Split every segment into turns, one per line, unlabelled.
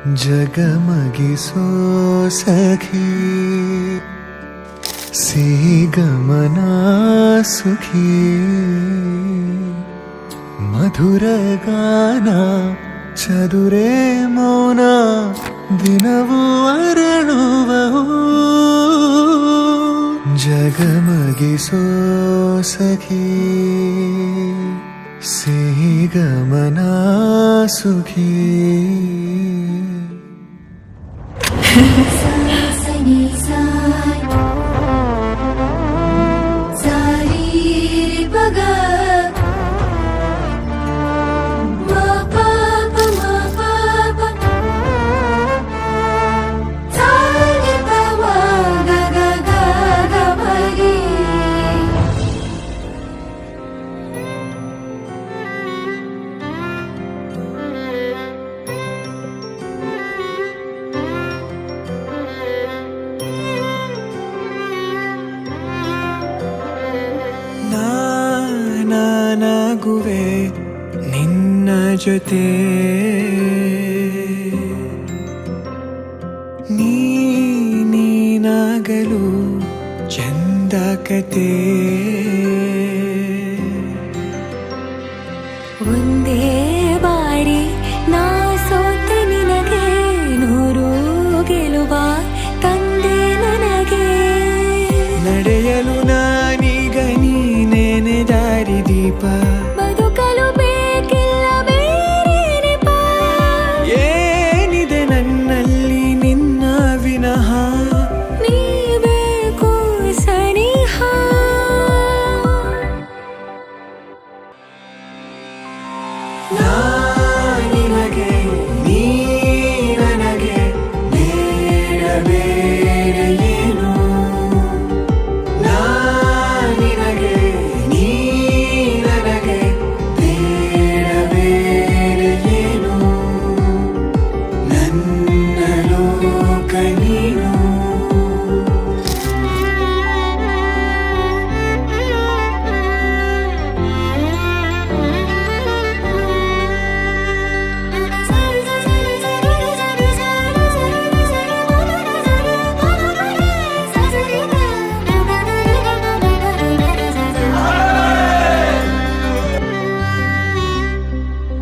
ಜಗಮಗಿಸೋ ಸಖಿ ಸಿಹಿ ಗಮನ ಸುಖಿ ಮಧುರ ಗಾನ ಚದುರೆ ಮೌನ ದಿನವೂ ಅರಳುವವು ಜಗಮಗಿಸೋ ಸಖಿ ಸಿಹಿ ಗಮನ ಸುಖಿ ನಾನಾಗುವೆ ನಿನ್ನ ಜೊತೆ ನೀನಾಗಲು ಚಂದ ಕತೆ
ಒಂದೇ ಬಾರಿ ನಾ ಸೋತ ನಿನಗೆ ನೂರು ಗೆಲುವ ತಂದೆ ನನಗೆ
ನಡೆಯಲು ನಾನೀಗ ನೀನೇನೆ ದಾರಿ ದೀಪ
ಬದುಕಲು ಬೇಕಿಲ್ಲ ಬೇರೆ ನೆಪ
ಏನಿದೆ ನನ್ನಲ್ಲಿ ನಿನ್ನ ವಿನಃ
ನೀ ಬೇಕು ಸನಿಹ
ನಿನಗೆ ನೀ ನನಗೆ ಬೇಡ ಬೇರೆ ಏನು ನಿನಗೆ ನೀ ನನಗೆ ಬೇಡ ಬೇರೆ ಏನು ನನ್ನ ಲೋಕ ನೀನು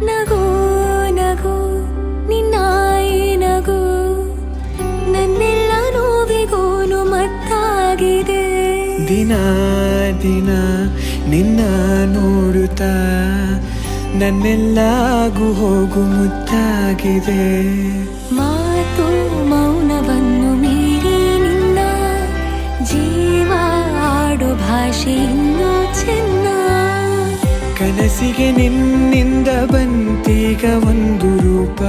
ನಗು ನಗು ನಿನ್ನಾಯಿ ನಗು ನನ್ನೆಲ್ಲ ನೋವಿಗೋನು ಮತ್ತಾಗಿದೆ
ದಿನ ದಿನ ನಿನ್ನ ನೋಡುತ್ತಾ ನನ್ನೆಲ್ಲಾಗು ಹೋಗು ಮುತ್ತಾಗಿದೆ
ಮಾತು ಮೌನವನ್ನು ಮೀರಿ ನಿನ್ನ ಜೀವ ಆಡೋ ಭಾಷೆ ಇನ್ನೂ ಚೆನ್ನ
ಕನಸಿಗೆ ನಿನ್ನಿಂದ ಬಂತೀಗ ಒಂದು ರೂಪ